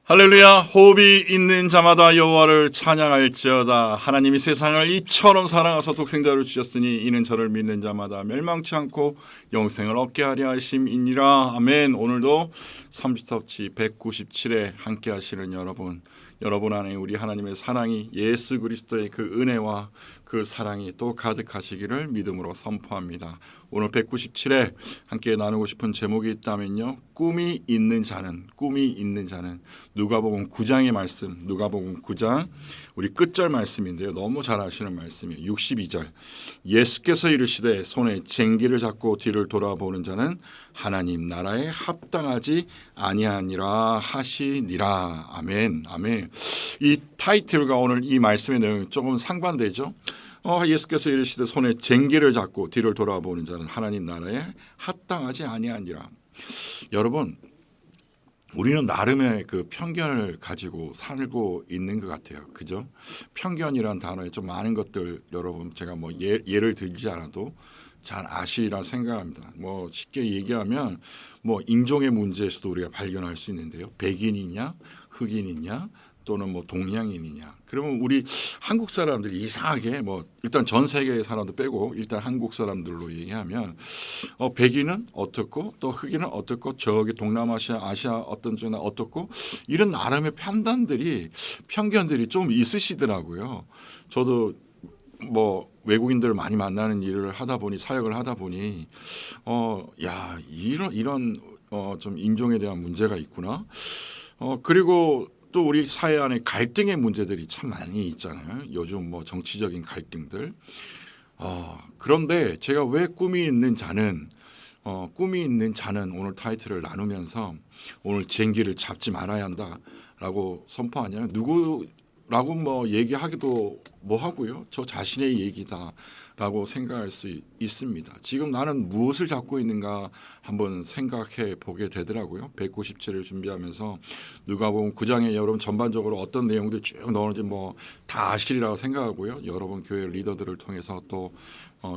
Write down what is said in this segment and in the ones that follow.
할렐루야. 호흡이 있는 자마다 여호와를 찬양할지어다. 하나님이 세상을 이처럼 사랑하사 독생자를 주셨으니 이는 저를 믿는 자마다 멸망치 않고 영생을 얻게 하려 하심이니라. 아멘. 오늘도 30터치 197회 함께 하시는 여러분 안에 우리 하나님의 사랑이, 예수 그리스도의 그 은혜와 그 사랑이 또 가득하시기를 믿음으로 선포합니다. 오늘 197회 함께 나누고 싶은 제목이 있다면요, 꿈이 있는 자는 누가복음 9장의 말씀, 누가복음 9장 우리 끝절 말씀인데요, 너무 잘 아시는 말씀이에요. 62절, 예수께서 이르시되 손에 쟁기를 잡고 뒤를 돌아보는 자는 하나님 나라에 합당하지 아니하니라 하시니라. 아멘. 아멘. 이 타이틀과 오늘 이 말씀의 내용이 조금 상반되죠. 예수께서 이르시되 손에 쟁기를 잡고 뒤를 돌아보는 자는 하나님 나라에 합당하지 아니하니라. 여러분, 우리는 나름의 그 편견을 가지고 살고 있는 것 같아요. 그죠? 편견이란 단어에 좀 많은 것들, 여러분 제가 뭐 예를 들지 않아도 잘 아시리라 생각합니다. 뭐 쉽게 얘기하면 뭐 인종의 문제에서도 우리가 발견할 수 있는데요. 백인이냐, 흑인이냐, 또는 뭐 동양인이냐. 그러면 우리 한국 사람들이 이상하게 뭐 일단 전 세계의 사람도 빼고 일단 한국 사람들로 얘기하면 백인은 어떻고 또 흑인은 어떻고 저기 동남아시아, 아시아 어떤 쪽은 어떻고 이런 나름의 편견들이 좀 있으시더라고요. 저도 뭐 외국인들을 많이 만나는 일을 하다 보니, 사역을 하다 보니 이런 좀 인종에 대한 문제가 있구나. 그리고 또 우리 사회 안에 갈등의 문제들이 참 많이 있잖아요. 요즘 뭐 정치적인 갈등들. 그런데 제가 왜 꿈이 있는 자는 오늘 타이틀을 나누면서 오늘 쟁기를 잡지 말아야 한다라고 선포하냐면, 누구라고 뭐 얘기하기도 뭐 하고요. 저 자신의 얘기다라고 생각할 수 있습니다. 지금 나는 무엇을 잡고 있는가 한번 생각해 보게 되더라고요. 197을 준비하면서 누가복음 9장에 여러분 전반적으로 어떤 내용들 쭉 넣었는지 뭐 다 아시리라고 생각하고요. 여러분 교회 리더들을 통해서 또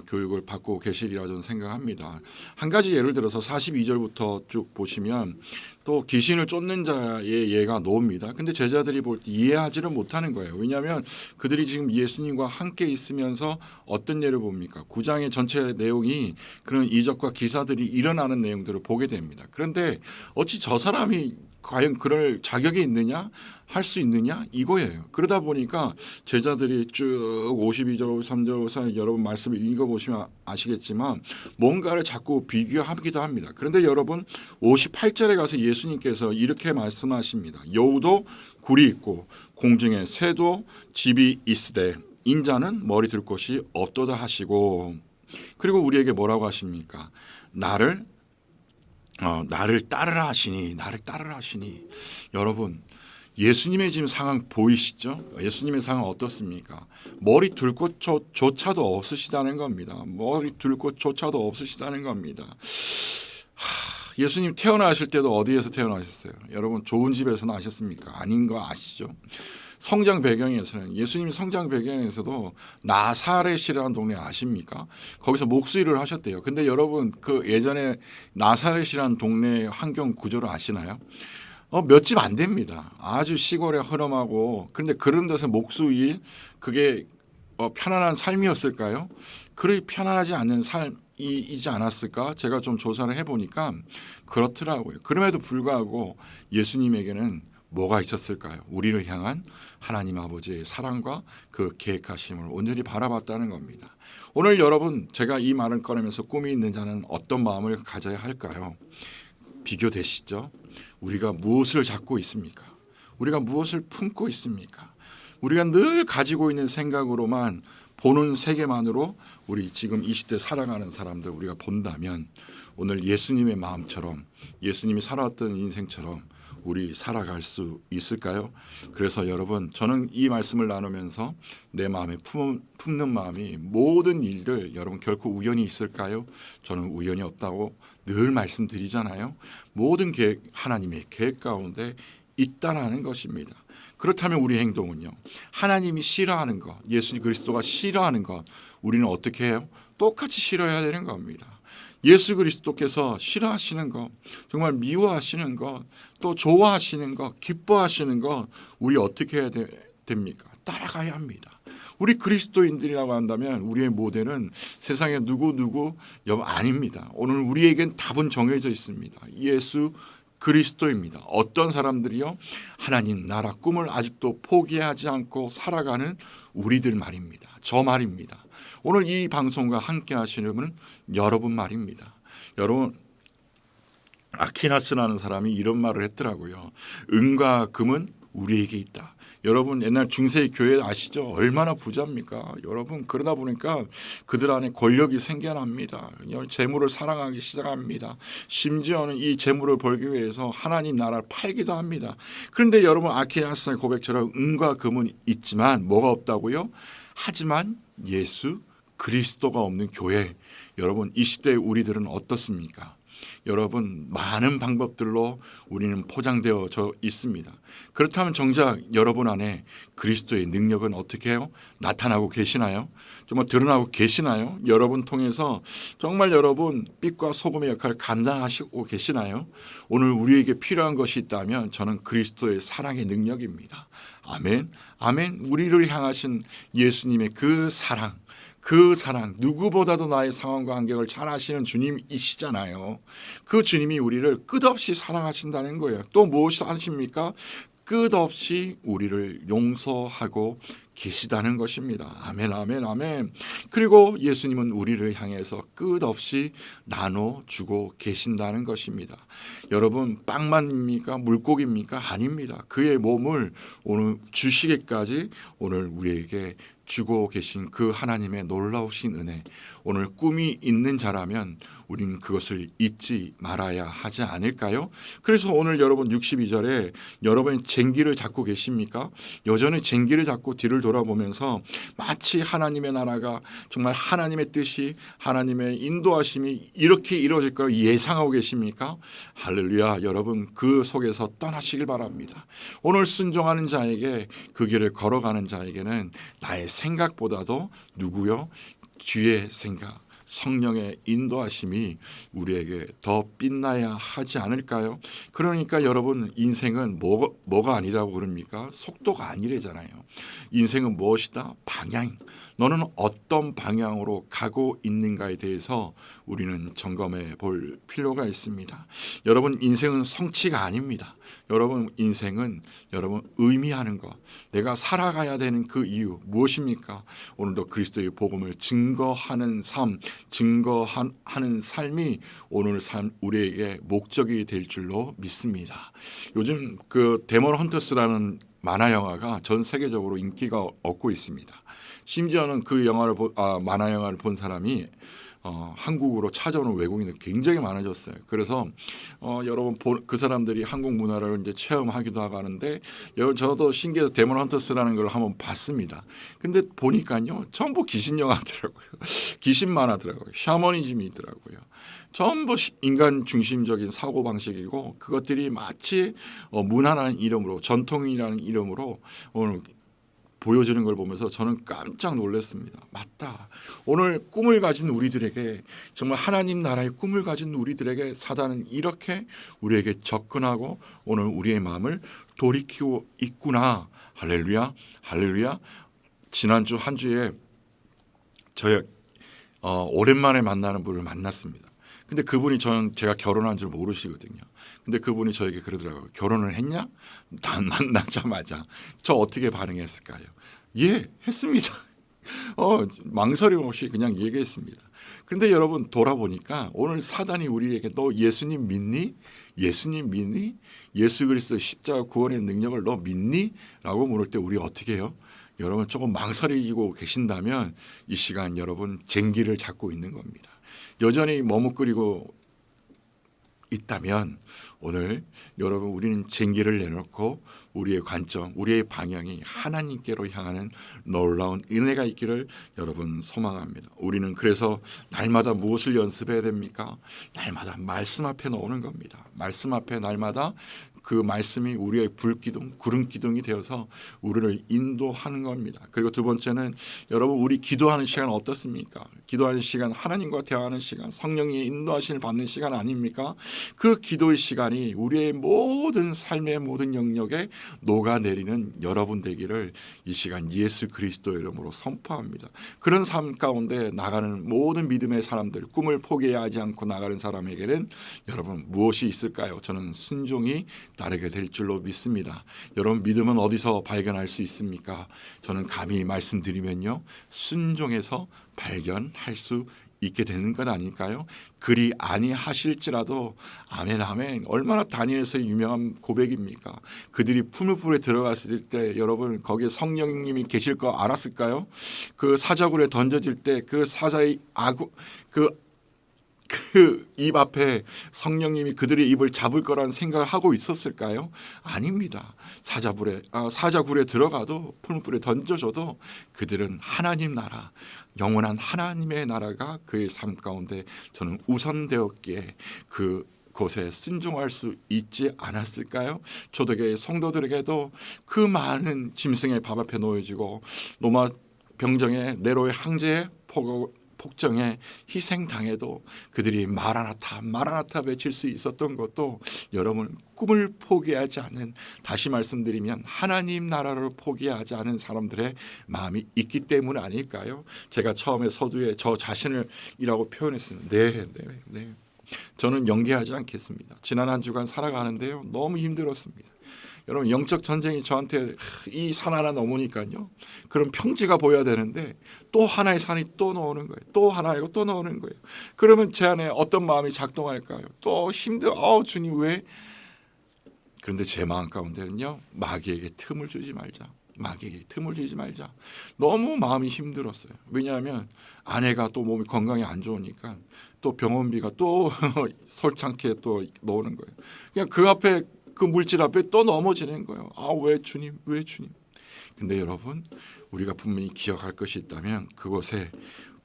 교육을 받고 계시리라 저는 생각합니다. 한 가지 예를 들어서 42절부터 쭉 보시면 또 귀신을 쫓는 자의 예가 나옵니다. 근데 제자들이 볼 때 이해하지를 못하는 거예요. 왜냐하면 그들이 지금 예수님과 함께 있으면서 어떤 예를 봅니까? 9장의 전체 내용이 그런 이적과 기사들이 일어나는 내용들을 보게 됩니다. 그런데 어찌 저 사람이 과연 그럴 자격이 있느냐, 할 수 있느냐, 이거예요. 그러다 보니까 제자들이 쭉 52절, 53절, 54절 여러분 말씀을 읽어보시면 아시겠지만 뭔가를 자꾸 비교하기도 합니다. 그런데 여러분 58절에 가서 예수님께서 이렇게 말씀하십니다. 여우도 굴이 있고 공중에 새도 집이 있으되 인자는 머리 둘 곳이 없도다 하시고, 그리고 우리에게 뭐라고 하십니까? 나를 따르라 하시니. 여러분, 예수님의 지금 상황 보이시죠? 예수님의 상황 어떻습니까? 머리 둘 곳조차도 없으시다는 겁니다. 예수님 태어나실 때도 어디에서 태어나셨어요? 여러분, 좋은 집에서 나셨습니까? 아닌 거 아시죠? 성장 배경에서는, 예수님이 성장 배경에서도 나사렛이라는 동네 아십니까? 거기서 목수일을 하셨대요. 근데 여러분, 그 예전에 나사렛이라는 동네 환경 구조를 아시나요? 몇 집 안 됩니다. 아주 시골에 허름하고, 그런데 그런 데서 목수일, 그게 편안한 삶이었을까요? 그리 편안하지 않는 삶이지 않았을까? 제가 좀 조사를 해보니까 그렇더라고요. 그럼에도 불구하고 예수님에게는 뭐가 있었을까요? 우리를 향한 하나님 아버지의 사랑과 그 계획하심을 온전히 바라봤다는 겁니다. 오늘 여러분, 제가 이 말을 꺼내면서 꿈이 있는 자는 어떤 마음을 가져야 할까요? 비교되시죠? 우리가 무엇을 잡고 있습니까? 우리가 무엇을 품고 있습니까? 우리가 늘 가지고 있는 생각으로만, 보는 세계만으로 우리 지금 이 시대 살아가는 사람들 우리가 본다면 오늘 예수님의 마음처럼, 예수님이 살아왔던 인생처럼 우리 살아갈 수 있을까요? 그래서 여러분, 저는 이 말씀을 나누면서 내 마음에 품는 마음이, 모든 일들 여러분 결코 우연히 있을까요? 저는 우연이 없다고 늘 말씀드리잖아요. 모든 계획, 하나님의 계획 가운데 있다라는 것입니다. 그렇다면 우리 행동은요, 하나님이 싫어하는 것, 예수 그리스도가 싫어하는 것 우리는 어떻게 해요? 똑같이 싫어해야 되는 겁니다. 예수 그리스도께서 싫어하시는 것, 정말 미워하시는 것, 또 좋아하시는 것, 기뻐하시는 것, 우리 어떻게 해야 됩니까? 따라가야 합니다. 우리 그리스도인들이라고 한다면 우리의 모델은 세상에 누구 아닙니다. 오늘 우리에겐 답은 정해져 있습니다. 예수 그리스도입니다. 어떤 사람들이요? 하나님 나라 꿈을 아직도 포기하지 않고 살아가는 우리들 말입니다. 저 말입니다. 오늘 이 방송과 함께 하시는 분은 여러분 말입니다. 여러분, 아퀴나스라는 사람이 이런 말을 했더라고요. 은과 금은 우리에게 있다. 여러분 옛날 중세 교회 아시죠? 얼마나 부자입니까? 여러분 그러다 보니까 그들 안에 권력이 생겨납니다. 재물을 사랑하기 시작합니다. 심지어는 이 재물을 벌기 위해서 하나님 나라를 팔기도 합니다. 그런데 여러분 아퀴나스의 고백처럼 은과 금은 있지만 뭐가 없다고요? 하지만 예수 그리스도가 없는 교회. 여러분 이 시대의 우리들은 어떻습니까? 여러분 많은 방법들로 우리는 포장되어져 있습니다. 그렇다면 정작 여러분 안에 그리스도의 능력은 어떻게 해요? 나타나고 계시나요? 정말 드러나고 계시나요? 여러분 통해서 정말 여러분 빛과 소금의 역할을 감당하시고 계시나요? 오늘 우리에게 필요한 것이 있다면 저는 그리스도의 사랑의 능력입니다. 아멘. 아멘. 우리를 향하신 예수님의 그 사랑, 누구보다도 나의 상황과 환경을 잘 아시는 주님이시잖아요. 그 주님이 우리를 끝없이 사랑하신다는 거예요. 또 무엇이 하십니까? 끝없이 우리를 용서하고 계시다는 것입니다. 아멘, 아멘, 아멘. 그리고 예수님은 우리를 향해서 끝없이 나눠주고 계신다는 것입니다. 여러분 빵만입니까? 물고기입니까? 아닙니다. 그의 몸을 오늘 주시기까지 오늘 우리에게 주고 계신 그 하나님의 놀라우신 은혜, 오늘 꿈이 있는 자라면 우리는 그것을 잊지 말아야 하지 않을까요? 그래서 오늘 여러분 62절에 여러분이 쟁기를 잡고 계십니까? 여전히 쟁기를 잡고 뒤를 돌아보면서 마치 하나님의 나라가 정말 하나님의 뜻이 하나님의 인도하심이 이렇게 이루어질 걸 예상하고 계십니까? 할렐루야. 여러분 그 속에서 떠나시길 바랍니다. 오늘 순종하는 자에게 그 길을 걸어가는 자에게는 나의 생각보다도 누구요? 주의 생각, 성령의 인도하심이 우리에게 더 빛나야 하지 않을까요? 그러니까 여러분 인생은 뭐가 아니라고 그럽니까? 속도가 아니래잖아요. 인생은 무엇이다? 방향. 너는 어떤 방향으로 가고 있는가에 대해서 우리는 점검해 볼 필요가 있습니다. 여러분 인생은 성취가 아닙니다. 여러분 인생은 여러분 의미하는 것, 내가 살아가야 되는 그 이유 무엇입니까? 오늘도 그리스도의 복음을 증거하는 증거하는 삶이 오늘 삶 우리에게 목적이 될 줄로 믿습니다. 요즘 그 데몬 헌터스라는 만화 영화가 전 세계적으로 인기가 얻고 있습니다. 심지어는 그 만화 영화를 본 사람이 한국으로 찾아오는 외국인이 굉장히 많아졌어요. 그래서 여러분 그 사람들이 한국 문화를 이제 체험하기도 하고 하는데 여러분 저도 신기해서 데몬 헌터스라는 걸 한번 봤습니다. 근데 보니까요 전부 귀신 영화더라고요. 귀신 만화더라고요. 샤머니즘이 있더라고요. 전부 인간 중심적인 사고 방식이고 그것들이 마치 문화라는 이름으로 전통이라는 이름으로 오늘 보여주는 걸 보면서 저는 깜짝 놀랐습니다. 맞다. 오늘 꿈을 가진 우리들에게 정말 하나님 나라의 꿈을 가진 우리들에게 사단은 이렇게 우리에게 접근하고 오늘 우리의 마음을 돌이키고 있구나. 할렐루야. 할렐루야. 지난주 한 주에 저희 오랜만에 만나는 분을 만났습니다. 근데 그분이 제가 결혼한 줄 모르시거든요. 근데 그분이 저에게 그러더라고요. 결혼을 했냐? 만나자마자 저 어떻게 반응했을까요? 예, 했습니다. 망설임 없이 그냥 얘기했습니다. 그런데 여러분 돌아보니까 오늘 사단이 우리에게 너 예수님 믿니? 예수님 믿니? 예수 그리스도의 십자가 구원의 능력을 너 믿니? 라고 물을 때 우리 어떻게 해요? 여러분 조금 망설이고 계신다면 이 시간 여러분 쟁기를 잡고 있는 겁니다. 여전히 머뭇거리고 있다면 오늘 여러분 우리는 쟁기를 내놓고 우리의 관점, 우리의 방향이 하나님께로 향하는 놀라운 은혜가 있기를 여러분 소망합니다. 우리는 그래서 날마다 무엇을 연습해야 됩니까? 날마다 말씀 앞에 나오는 겁니다. 말씀 앞에 날마다 그 말씀이 우리의 불기둥, 구름기둥이 되어서 우리를 인도하는 겁니다. 그리고 두 번째는 여러분 우리 기도하는 시간 어떻습니까? 기도하는 시간, 하나님과 대화하는 시간, 성령의 인도하심을 받는 시간 아닙니까? 그 기도의 시간이 우리의 모든 삶의 모든 영역에 녹아내리는 여러분 되기를 이 시간 예수 그리스도 이름으로 선포합니다. 그런 삶 가운데 나가는 모든 믿음의 사람들, 꿈을 포기하지 않고 나가는 사람에게는 여러분 무엇이 있을까요? 저는 순종이 따르게 될 줄로 믿습니다. 여러분 믿음은 어디서 발견할 수 있습니까? 저는 감히 말씀드리면요, 순종에서 발견할 수 있게 되는 것 아닐까요? 그리 아니하실지라도 아멘 아멘. 얼마나 다니엘서의 유명한 고백입니까? 그들이 풀무불에 들어갔을 때 여러분 거기에 성령님이 계실 거 알았을까요? 그 사자굴에 던져질 때 그 사자의 그 입 앞에 성령님이 그들의 입을 잡을 거라는 생각을 하고 있었을까요? 아닙니다. 사자굴에 들어가도 풀무불에 던져져도 그들은 하나님 나라, 영원한 하나님의 나라가 그의 삶 가운데 저는 우선되었기에 그곳에 순종할 수 있지 않았을까요? 초대교회 성도들에게도 그 많은 짐승의 밥 앞에 놓여지고 로마 병정의 네로의 황제의 폭정에 희생당해도 그들이 마라나타 마라나타 외칠 수 있었던 것도 여러분 꿈을 포기하지 않는, 다시 말씀드리면 하나님 나라를 포기하지 않은 사람들의 마음이 있기 때문 아닐까요? 제가 처음에 서두에 저 자신을이라고 표현했어요. 네. 저는 연기하지 않겠습니다. 지난 한 주간 살아가는데요, 너무 힘들었습니다. 여러분 영적 전쟁이 저한테 이 산 하나 넘으니까요, 그럼 평지가 보여야 되는데 또 하나의 산이 또 나오는 거예요. 또 하나이고 또 나오는 거예요. 그러면 제 안에 어떤 마음이 작동할까요? 또 힘들어. 주님 왜? 그런데 제 마음 가운데는요, 마귀에게 틈을 주지 말자. 마귀에게 틈을 주지 말자. 너무 마음이 힘들었어요. 왜냐하면 아내가 또 몸이 건강이 안 좋으니까 또 병원비가 또 솔창게 또 나오는 거예요. 그냥 그 앞에 그 물질 앞에 또 넘어지는 거예요. 왜 주님? 왜 주님? 근데 여러분 우리가 분명히 기억할 것이 있다면 그곳에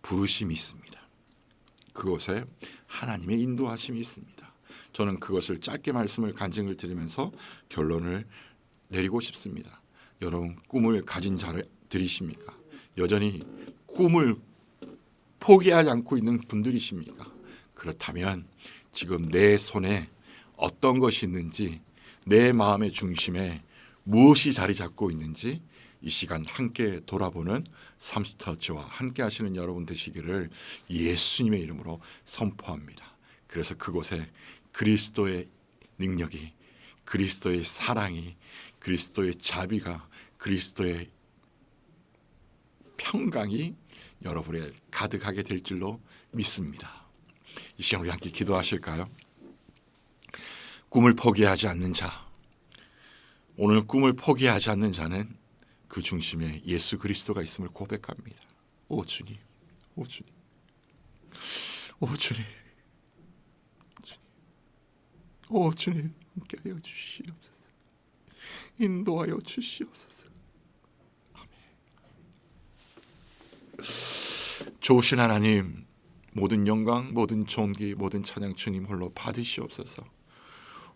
부르심이 있습니다. 그곳에 하나님의 인도하심이 있습니다. 저는 그것을 짧게 말씀을 간증을 드리면서 결론을 내리고 싶습니다. 여러분 꿈을 가진 자들이십니까? 여전히 꿈을 포기하지 않고 있는 분들이십니까? 그렇다면 지금 내 손에 어떤 것이 있는지, 내 마음의 중심에 무엇이 자리 잡고 있는지 이 시간 함께 돌아보는 삼스터치와 함께 하시는 여러분 되시기를 예수님의 이름으로 선포합니다. 그래서 그곳에 그리스도의 능력이, 그리스도의 사랑이, 그리스도의 자비가, 그리스도의 평강이 여러분에 가득하게 될 줄로 믿습니다. 이 시간 우리 함께 기도하실까요? 꿈을 포기하지 않는 자, 오늘 꿈을 포기하지 않는 자는 그 중심에 예수 그리스도가 있음을 고백합니다. 오 주님, 오 주님, 오 주님, 오 주님, 함께하여 주시옵소서. 인도하여 주시옵소서. 아멘. 좋으신 하나님, 모든 영광, 모든 존귀, 모든 찬양 주님 홀로 받으시옵소서.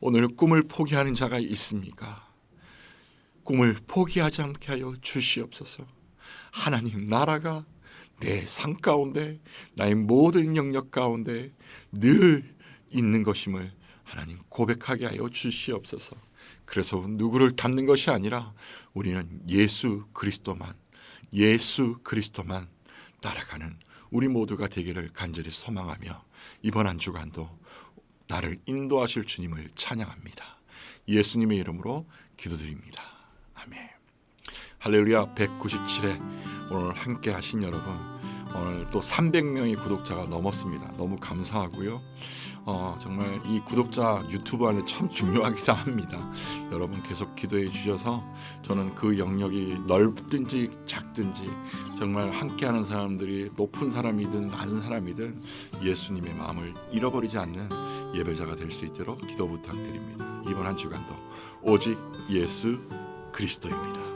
오늘 꿈을 포기하는 자가 있습니까? 꿈을 포기하지 않게 하여 주시옵소서. 하나님 나라가 내 삶 가운데, 나의 모든 영역 가운데 늘 있는 것임을 하나님 고백하게 하여 주시옵소서. 그래서 누구를 닮는 것이 아니라 우리는 예수 그리스도만 따라가는 우리 모두가 되기를 간절히 소망하며 이번 한 주간도 나를 인도하실 주님을 찬양합니다. 예수님의 이름으로 기도드립니다. 아멘. 할렐루야. 197회 오늘 함께 하신 여러분, 오늘 또 300명의 구독자가 넘었습니다. 너무 감사하고요. 정말 이 구독자 유튜브 안에 참 중요하기도 합니다. 여러분 계속 기도해 주셔서 저는 그 영역이 넓든지 작든지 정말 함께하는 사람들이 높은 사람이든 낮은 사람이든 예수님의 마음을 잃어버리지 않는 예배자가 될 수 있도록 기도 부탁드립니다. 이번 한 주간도 오직 예수 그리스도입니다.